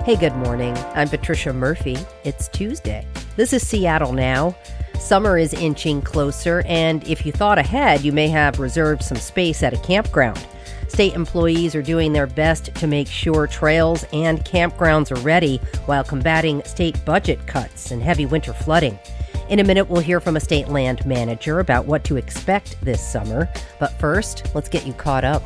Hey, good morning. I'm Patricia Murphy. It's Tuesday. This is Seattle Now. Summer is inching closer, and if you thought ahead, you may have reserved some space at a campground. State employees are doing their best to make sure trails and campgrounds are ready while combating state budget cuts and heavy winter flooding. In a minute, we'll hear from a state land manager about what to expect this summer. But first, let's get you caught up.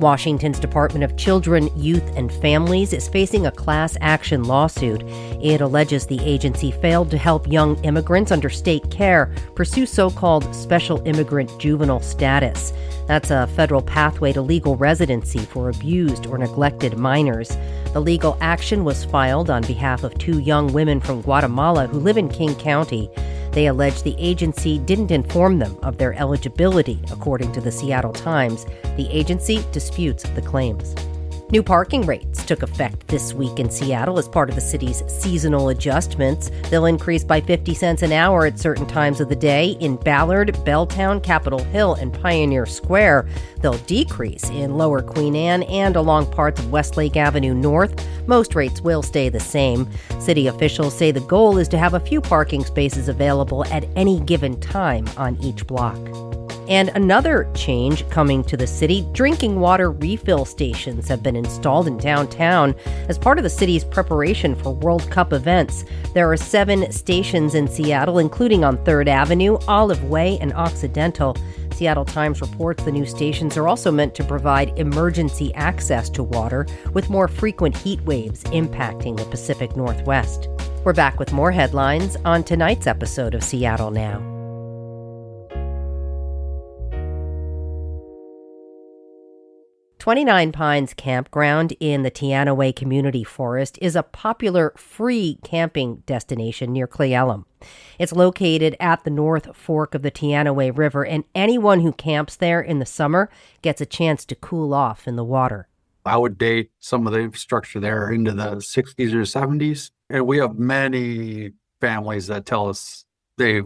Washington's Department of Children, Youth, and Families is facing a class action lawsuit. It alleges the agency failed to help young immigrants under state care pursue so-called special immigrant juvenile status. That's a federal pathway to legal residency for abused or neglected minors. The legal action was filed on behalf of two young women from Guatemala who live in King County. They allege the agency didn't inform them of their eligibility, according to the Seattle Times. The agency disputes the claims. New parking rates took effect this week in Seattle as part of the city's seasonal adjustments. They'll increase by 50 cents an hour at certain times of the day in Ballard, Belltown, Capitol Hill, and Pioneer Square. They'll decrease in Lower Queen Anne and along parts of Westlake Avenue North. Most rates will stay the same. City officials say the goal is to have a few parking spaces available at any given time on each block. And another change coming to the city, drinking water refill stations have been installed in downtown as part of the city's preparation for World Cup events. There are 7 stations in Seattle, including on 3rd Avenue, Olive Way, and Occidental. Seattle Times reports the new stations are also meant to provide emergency access to water with more frequent heat waves impacting the Pacific Northwest. We're back with more headlines on tonight's episode of Seattle Now. 29 Pines Campground in the Teanaway Community Forest is a popular free camping destination near Cle Elum. It's located at the North Fork of the Teanaway River, and anyone who camps there in the summer gets a chance to cool off in the water. I would date some of the infrastructure there into the 60s or 70s. And we have many families that tell us they,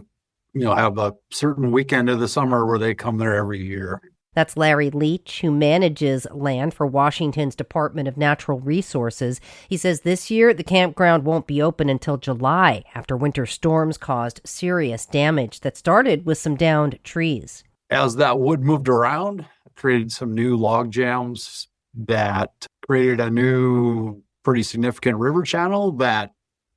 have a certain weekend of the summer where they come there every year. That's Larry Leach, who manages land for Washington's Department of Natural Resources. He says this year the campground won't be open until July after winter storms caused serious damage that started with some downed trees. As that wood moved around, it created some new log jams that created a new pretty significant river channel that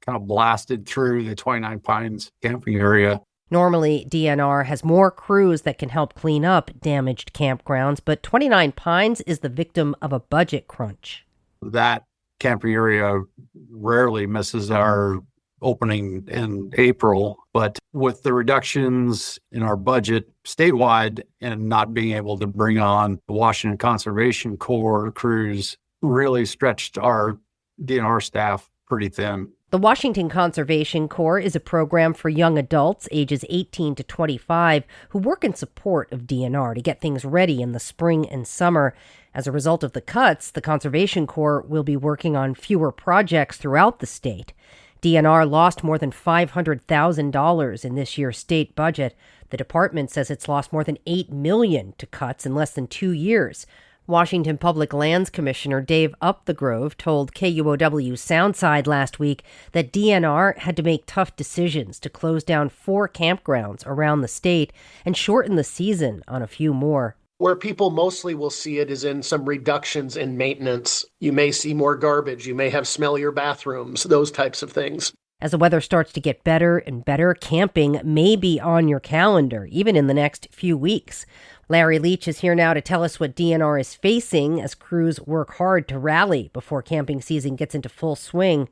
kind of blasted through the 29 Pines camping area. Normally, DNR has more crews that can help clean up damaged campgrounds, but 29 Pines is the victim of a budget crunch. That camping area rarely misses our opening in April, but with the reductions in our budget statewide and not being able to bring on the Washington Conservation Corps crews really stretched our DNR staff pretty thin. The Washington Conservation Corps is a program for young adults ages 18 to 25 who work in support of DNR to get things ready in the spring and summer. As a result of the cuts, the Conservation Corps will be working on fewer projects throughout the state. DNR lost more than $500,000 in this year's state budget. The department says it's lost more than $8 million to cuts in less than 2 years. Washington Public Lands Commissioner Dave Upthegrove told KUOW Soundside last week that DNR had to make tough decisions to close down 4 campgrounds around the state and shorten the season on a few more. Where people mostly will see it is in some reductions in maintenance. You may see more garbage. You may have smellier bathrooms, those types of things. As the weather starts to get better and better, camping may be on your calendar, even in the next few weeks. Larry Leach is here now to tell us what DNR is facing as crews work hard to rally before camping season gets into full swing,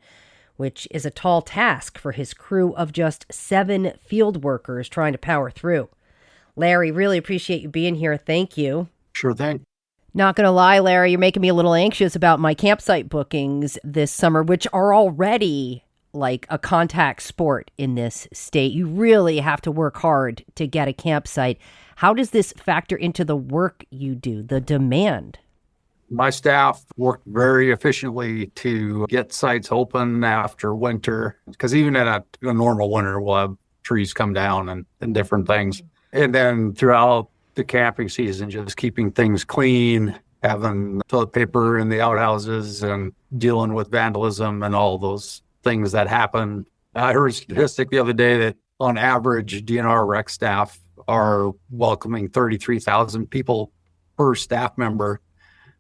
which is a tall task for his crew of just 7 field workers trying to power through. Larry, really appreciate you being here. Thank you. Sure thing. Not going to lie, Larry, you're making me a little anxious about my campsite bookings this summer, which are already like a contact sport in this state. You really have to work hard to get a campsite. How does this factor into the work you do, the demand? My staff worked very efficiently to get sites open after winter, because even in a normal winter, we'll have trees come down and different things. And then throughout the camping season, just keeping things clean, having toilet paper in the outhouses and dealing with vandalism and all those things that happen. I heard a statistic the other day that on average, DNR rec staff are welcoming 33,000 people per staff member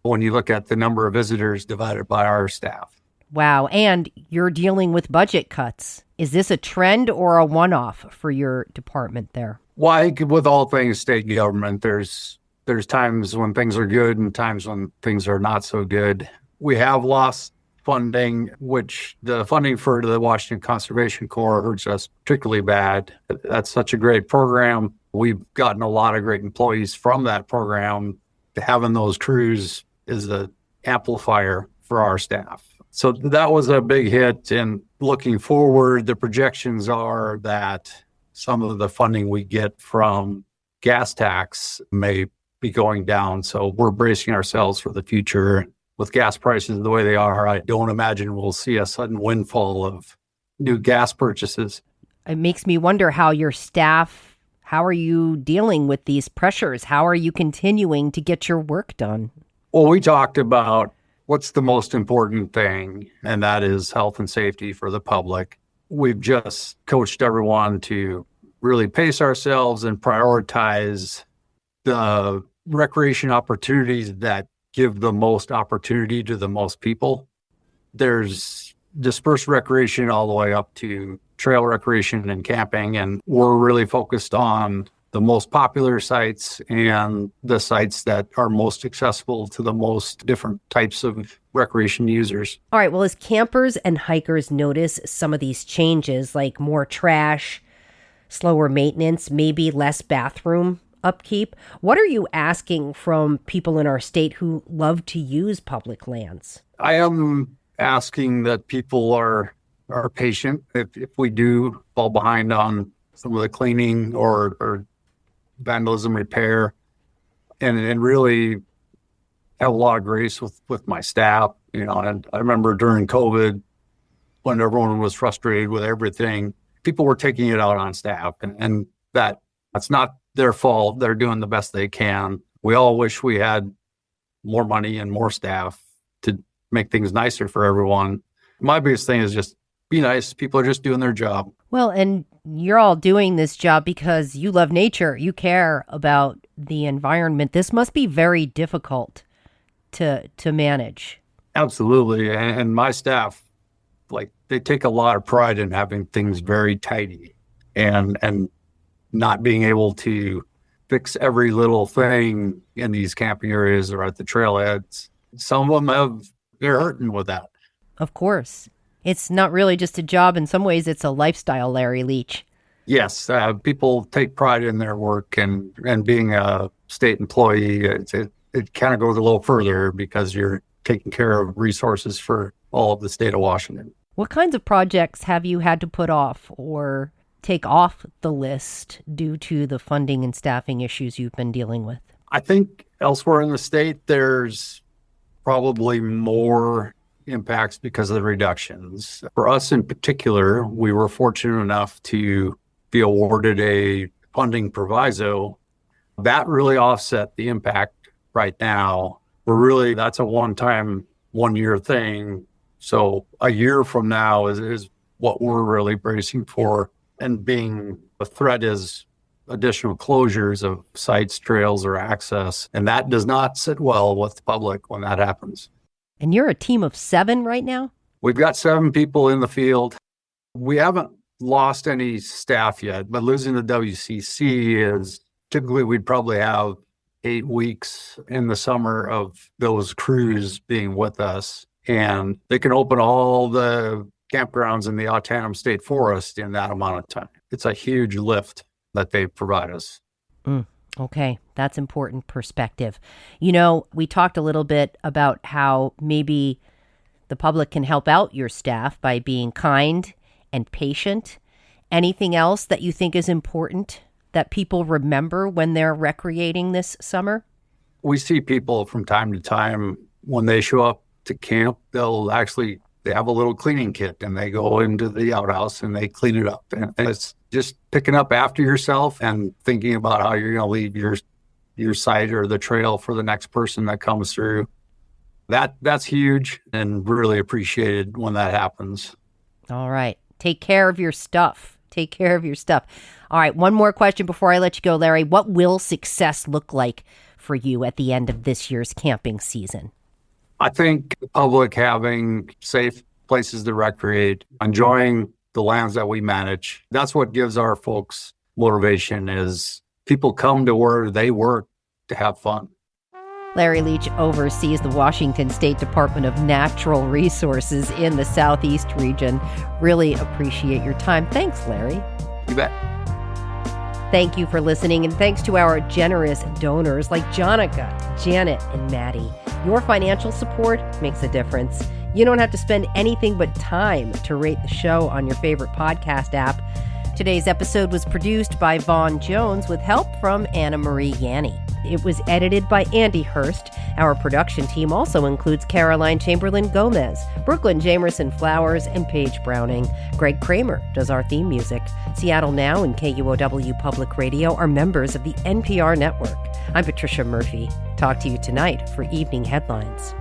when you look at the number of visitors divided by our staff. Wow. And you're dealing with budget cuts. Is this a trend or a one-off for your department there? Well, I think with all things state government, there's times when things are good and times when things are not so good. We have lost funding, which the funding for the Washington Conservation Corps hurts us particularly bad. That's such a great program. We've gotten a lot of great employees from that program. Having those crews is the amplifier for our staff. So that was a big hit. And looking forward, the projections are that some of the funding we get from gas tax may be going down. So we're bracing ourselves for the future. With gas prices the way they are, I don't imagine we'll see a sudden windfall of new gas purchases. It makes me wonder how your staff, how are you dealing with these pressures? How are you continuing to get your work done? Well, we talked about what's the most important thing, and that is health and safety for the public. We've just coached everyone to really pace ourselves and prioritize the recreation opportunities that give the most opportunity to the most people. There's dispersed recreation all the way up to trail recreation and camping, and we're really focused on the most popular sites and the sites that are most accessible to the most different types of recreation users. All right. Well, as campers and hikers notice some of these changes, like more trash, slower maintenance, maybe less bathroom upkeep, what are you asking from people in our state who love to use public lands? I am asking that people are patient. If we do fall behind on some of the cleaning or vandalism repair, and really have a lot of grace with my staff, and I remember during COVID when everyone was frustrated with everything, people were taking it out on staff, and that's not their fault. They're doing the best they can. We all wish we had more money and more staff to make things nicer for everyone. My biggest thing is just be nice. People are just doing their job. Well, and you're all doing this job because you love nature. You care about the environment. This must be very difficult to manage. Absolutely. And my staff, they take a lot of pride in having things very tidy and not being able to fix every little thing in these camping areas or at the trailheads. Some of them they're hurting with that. Of course. It's not really just a job. In some ways, it's a lifestyle, Larry Leach. Yes. People take pride in their work, and being a state employee, it kind of goes a little further because you're taking care of resources for all of the state of Washington. What kinds of projects have you had to put off or take off the list due to the funding and staffing issues you've been dealing with? I think elsewhere in the state, there's probably more impacts because of the reductions. For us in particular, we were fortunate enough to be awarded a funding proviso. That really offset the impact right now. That's a one-time, one-year thing. So a year from now is what we're really bracing for. And being a threat is additional closures of sites, trails, or access. And that does not sit well with the public when that happens. And you're a team of 7 right now? We've got 7 people in the field. We haven't lost any staff yet, but losing the WCC is typically we'd probably have 8 weeks in the summer of those crews being with us. And they can open all the campgrounds in the Autanam State Forest in that amount of time. It's a huge lift that they provide us. Okay, that's important perspective. We talked a little bit about how maybe the public can help out your staff by being kind and patient. Anything else that you think is important that people remember when they're recreating this summer? We see people from time to time when they show up to camp, they have a little cleaning kit and they go into the outhouse and they clean it up. And it's just picking up after yourself and thinking about how you're going to leave your your site or the trail for the next person that comes through. That's huge and really appreciated when that happens. All right. Take care of your stuff. Take care of your stuff. All right. One more question before I let you go, Larry. What will success look like for you at the end of this year's camping season? I think the public having safe places to recreate, enjoying the lands that we manage. That's what gives our folks motivation is people come to where they work to have fun. Larry Leach oversees the Washington State Department of Natural Resources in the Southeast region. Really appreciate your time. Thanks, Larry. You bet. Thank you for listening, and thanks to our generous donors like Jonica, Janet, and Maddie. Your financial support makes a difference. You don't have to spend anything but time to rate the show on your favorite podcast app. Today's episode was produced by Vaughn Jones with help from Anna Marie Yanni. It was edited by Andy Hurst. Our production team also includes Caroline Chamberlain-Gomez, Brooklyn Jamerson Flowers, and Paige Browning. Greg Kramer does our theme music. Seattle Now and KUOW Public Radio are members of the NPR network. I'm Patricia Murphy. Talk to you tonight for Evening Headlines.